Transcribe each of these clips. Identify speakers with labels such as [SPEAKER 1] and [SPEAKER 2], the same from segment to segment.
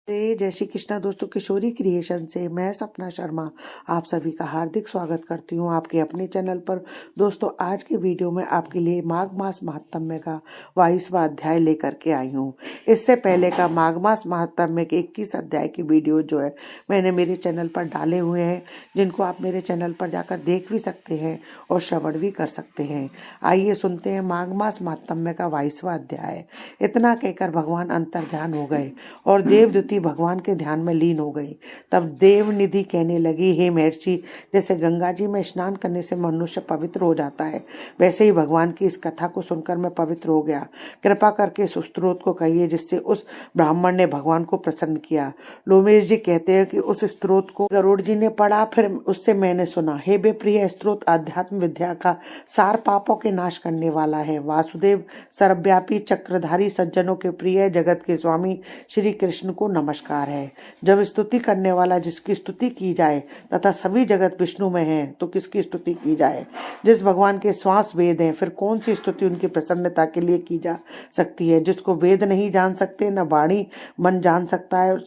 [SPEAKER 1] जय श्री कृष्णा दोस्तों, किशोरी क्रिएशन से मैं सपना शर्मा आप सभी का हार्दिक स्वागत करती हूँ आपके अपने चैनल पर। दोस्तों, आज के वीडियो में आपके लिए माघ मास महात्म्य का 22वां अध्याय लेकर के आई हूँ। इससे पहले का माघ मास महात्म्य के 21 अध्याय की वीडियो जो है मैंने मेरे चैनल पर डाले हुए हैं, जिनको आप मेरे चैनल पर जाकर देख भी सकते हैं और श्रवण भी कर सकते हैं। आइए सुनते हैं माघ मास महात्म्य का 22वां अध्याय। इतना कहकर भगवान अंतर ध्यान हो गए और देवदूती भगवान के ध्यान में लीन हो गई। तब देवनिधि कहने लगी, हे महर्षि, जैसे गंगा जी में स्नान करने से मनुष्य पवित्र हो जाता है, वैसे ही भगवान की इस कथा को सुनकर मैं पवित्र हो गया। कृपा करके इस स्त्रोत को कहिए जिससे उस ब्राह्मण ने भगवान को प्रसन्न किया। लोमेश जी कहते हैं कि उस स्त्रोत को गरुड़ जी ने पढ़ा, फिर उससे मैंने सुना। हे बेप्रिय, स्त्रोत आध्यात्म विद्या का सार, पापों के नाश करने वाला है। वासुदेव सर्वव्यापी चक्रधारी सज्जनों के प्रिय जगत के स्वामी श्री कृष्ण को नमस्कार है। जब स्तुति करने वाला जिसकी स्तुति की जाए तथा सभी जगत विष्णु में है तो किसकी स्तुति की जाए। जिस भगवान के श्वास वेद हैं, फिर कौन सी स्तुति उनकी प्रसन्नता के लिए की जा सकती है। जिसको वेद नहीं जान सकते, न वाणी मन जान सकता है,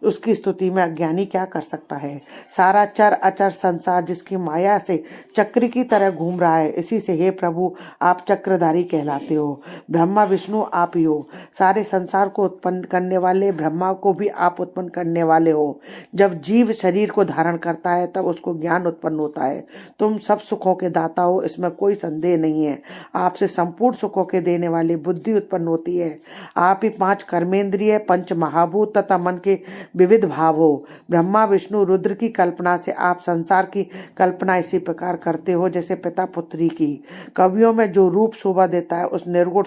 [SPEAKER 1] उसकी स्तुति में अज्ञानी क्या कर सकता है। सारा चर अचर संसार जिसकी माया से चक्र की तरह घूम रहा है, इसी से हे प्रभु आप चक्रधारी कहलाते हो। ब्रह्मा विष्णु आप ही हो। सारे संसार को उत्पन्न करने वाले, ब्रह्मा को भी आप उत्पन्न करने वाले हो। जब जीव शरीर को धारण करता है तब उसको ज्ञान उत्पन्न होता है। तुम सब सुखों के दाता हो, इसमें कोई संदेह नहीं है। आपसे संपूर्ण सुखों के देने वाली बुद्धि उत्पन्न होती है। आप ही 5 कर्मेंद्रिय, पंच महाभूत तथा मन के विविध भाव हो। ब्रह्मा विष्णु रुद्र की कल्पना से आप संसार की कल्पना इसी प्रकार करते हो जैसे पिता पुत्री की। कवियों में जो रूप शोभा देता है उस निर्गुण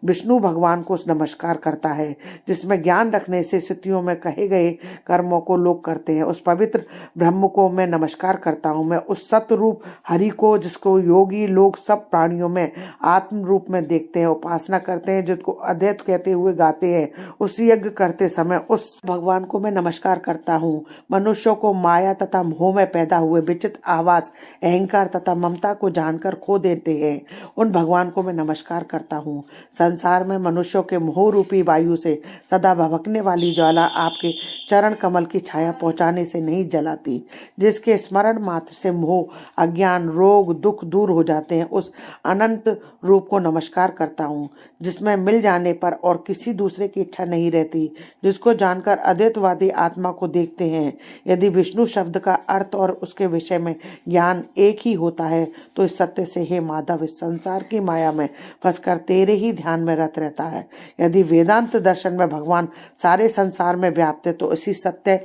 [SPEAKER 1] विष्णु भगवान को नमस्कार करता है, जिसमें ज्ञान रखने से स्थितियों में कहे गए कर्मों को लोग करते हैं। उस पवित्र ब्रह्म को मैं नमस्कार करता हूँ। मैं उस सत्य रूप हरि को, जिसको योगी लोग सब प्राणियों में आत्म रूप में देखते हैं, उपासना करते हैं, जिसको अद्वैत कहते हुए गाते हैं, उस यज्ञ करते समय उस भगवान को मैं नमस्कार करता हूँ। मनुष्यों को माया तथा मोह में पैदा हुए विचित्र आवास, अहंकार तथा ममता को जानकर खो देते हैं, उन भगवान को मैं नमस्कार करता हूँ। संसार में मनुष्यों के मोह रूपी वायु से सदा भभकने वाली ज्वाला आपके चरण कमल की छाया पहुंचाने से नहीं जलाती। जिसके स्मरण मात्र से मोह, अज्ञान, रोग, दुख दूर हो जाते हैं, उस अनंत रूप को नमस्कार करता हूँ, जिसमें मिल जाने पर और किसी दूसरे की इच्छा नहीं रहती, जिसको जानकर अद्वैतवादी आत्मा को देखते हैं। यदि विष्णु शब्द का अर्थ और उसके विषय में ज्ञान एक ही होता है तो इस सत्य से हे माधव, इस संसार की माया में फंसकर तेरे ही ध्यान में रत रहता है। यदि वेदांत दर्शन में भगवान सारे संसार में व्याप्त है तो इसी सत्य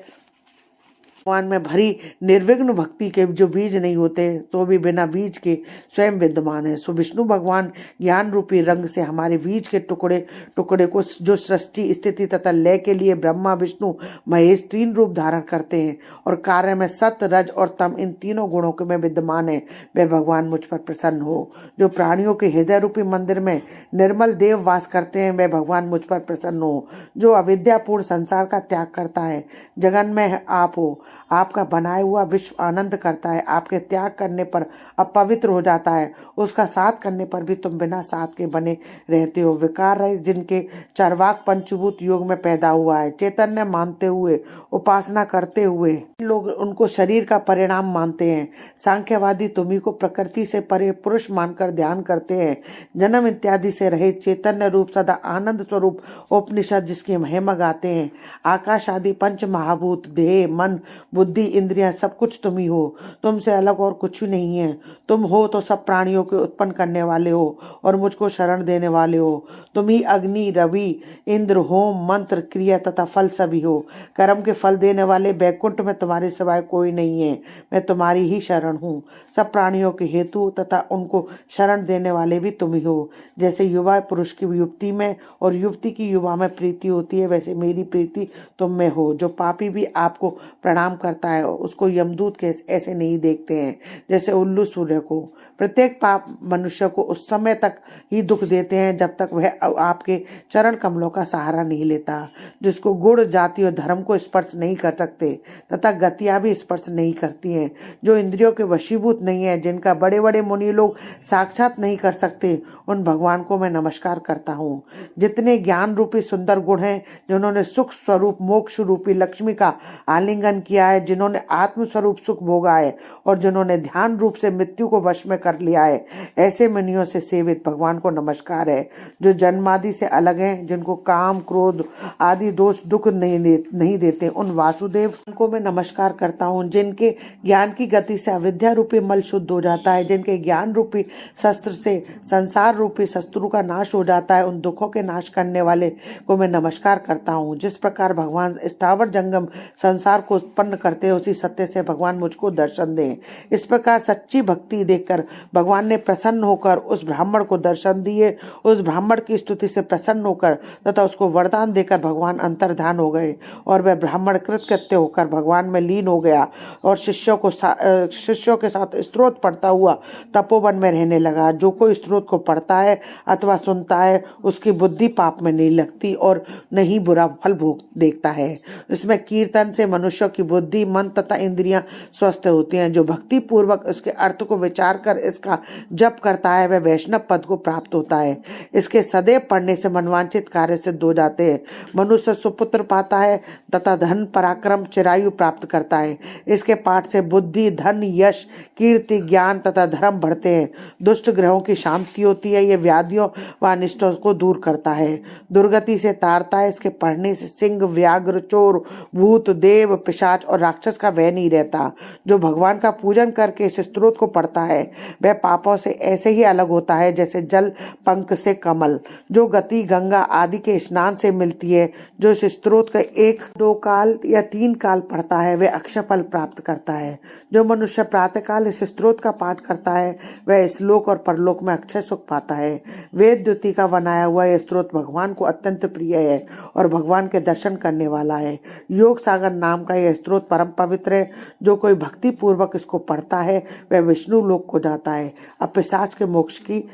[SPEAKER 1] भगवान में भरी निर्विघ्न भक्ति के जो बीज नहीं होते तो भी बिना बीज के स्वयं विद्यमान है। सो विष्णु भगवान ज्ञान रूपी रंग से हमारे बीज के टुकड़े टुकड़े को, जो सृष्टि स्थिति तथा लय के लिए ब्रह्मा विष्णु महेश 3 रूप धारण करते हैं और कार्य में सत रज और तम, इन तीनों गुणों के में विद्यमान है, वे भगवान मुझ पर प्रसन्न हो। जो प्राणियों के हृदय रूपी मंदिर में निर्मल देव वास करते हैं, वे भगवान मुझ पर प्रसन्न हो। जो अविद्यापूर्ण संसार का त्याग करता है, जगन में आप हो, आपका बनाया हुआ विश्व आनंद करता है, आपके त्याग करने पर अपवित्र हो जाता है, उसका साथ करने पर भी तुम बिना साथ के बने रहते हो। विकार रहित जिनके चरवाक पंचभूत योग में पैदा हुआ है, चैतन्य मानते हुए, उपासना करते हुए लोग उनको शरीर का परिणाम मानते हैं। सांख्यवादी तुम्ही को प्रकृति से परे पुरुष मानकर ध्यान करते हैं। जन्म इत्यादि से रहित चैतन्य रूप सदा आनंद स्वरूप उपनिषद जिसकी महिमा गाते हैं। आकाश आदि पंच महाभूत, देह, मन, बुद्धि, इंद्रियां सब कुछ तुम ही हो। तुमसे अलग और कुछ भी नहीं है। तुम हो तो सब प्राणियों के उत्पन्न करने वाले हो और मुझको शरण देने वाले हो। तुम ही अग्नि, रवि, इंद्र, होम, मंत्र, क्रिया तथा फल सभी हो। कर्म के फल देने वाले वैकुंठ में तुम्हारे सिवाय कोई नहीं है। मैं तुम्हारी ही शरण हूँ। सब प्राणियों के हेतु तथा उनको शरण देने वाले भी तुम ही हो। जैसे युवा पुरुष की युवती में और युवती की युवा में प्रीति होती है, वैसे मेरी प्रीति तुम में हो। जो पापी भी आपको प्रणाम प्रणाम करता है उसको यमदूत के ऐसे नहीं देखते हैं जैसे उल्लू सूर्य को। प्रत्येक पाप मनुष्य को उस समय तक ही दुख देते हैं जब तक वह आपके चरण कमलों का सहारा नहीं लेता। जिसको गुण, जाति और धर्म को स्पर्श नहीं कर सकते तथा गतियां भी स्पर्श नहीं करती हैं, जो इंद्रियों के वशीभूत नहीं है, जिनका बड़े बड़े मुनि लोग साक्षात नहीं कर सकते, उन भगवान को मैं नमस्कार करता हूँ। जितने ज्ञान रूपी सुंदर गुण हैं, जिन्होंने सुख स्वरूप मोक्ष रूपी लक्ष्मी का आलिंगन किया है, जिन्होंने आत्म स्वरूप सुख भोगा है और जिन्होंने ध्यान रूप से मृत्यु को वश में कर लिया है, ऐसे मुनियों से सेवित भगवान को नमस्कार है। जो जन्मादि से अलग हैं, जिनको काम क्रोध आदि दोष दुख नहीं देते, उन वासुदेव को मैं नमस्कार करता हूँ। जिनके ज्ञान की गति से अविद्या रूपी मल शुद्ध हो जाता है, जिनके ज्ञान रूपी शस्त्र से संसार रूपी शत्रु का नाश हो जाता है, उन दुखों के नाश करने वाले को मैं नमस्कार करता हूँ। जिस प्रकार भगवान स्थावर जंगम संसार को उत्पन्न करते हैं, उसी सत्य से भगवान मुझको दर्शन दें। इस प्रकार सच्ची भक्ति देखकर भगवान ने प्रसन्न होकर उस ब्राह्मण को दर्शन दिए। उस ब्राह्मण की स्तुति से प्रसन्न होकर तथा उसको वरदान देकर भगवान अंतर्धान हो गए और वह ब्राह्मण कृतकृत्य होकर भगवान में लीन हो गया और शिष्यों के साथ स्त्रोत पढ़ता हुआ तपोवन में रहने लगा। जो कोई स्त्रोत को पढ़ता है अथवा सुनता है, उसकी बुद्धि पाप में नहीं लगती और न ही बुरा फल भोग देखता है। इसमें कीर्तन से मनुष्य की बुद्धि, मन तथा इंद्रियां स्वस्थ होती हैं। जो भक्ति पूर्वक इसके अर्थ को विचार कर इसका जप करता है, वह वैष्णव पद को प्राप्त होता है। इसके सदैव पढ़ने से मनवांछित कार्य सिद्ध हो जाते हैं। मनुष्य सुपुत्र पाता है तथा धन, पराक्रम, चिरायु प्राप्त करता है। इसके पाठ से बुद्धि, धन, यश, कीर्ति, ज्ञान तथा धर्म बढ़ते हैं। दुष्ट ग्रहों की शांति होती है। ये व्याधियों व अनिष्टों को दूर करता है, दुर्गति से तारता है। इसके पढ़ने से सिंह, व्याघ्र, चोर, भूत, देव, पिशाच और राक्षस का भय नहीं रहता। जो भगवान का पूजन करके इस स्त्रोत को पढ़ता है, वह पापों से ऐसे ही अलग होता है जैसे जल पंख से कमल। जो गति गंगा आदि के स्नान से मिलती है, जो इस स्त्रोत का 1, 2 काल या 3 काल पढ़ता है, वह अक्षय फल प्राप्त करता है। जो मनुष्य प्रातः काल इस स्त्रोत का पाठ करता है, वह इस लोक और परलोक में अक्षय सुख पाता है। वेद द्युति का बनाया हुआ यह स्त्रोत भगवान को अत्यंत प्रिय है और भगवान के दर्शन करने वाला है। योग सागर नाम का यह स्त्रोत परम पवित्र है। जो कोई भक्ति पूर्वक इसको पढ़ता है, वह विष्णु लोक को जाता है। अब पिशाच के मोक्ष की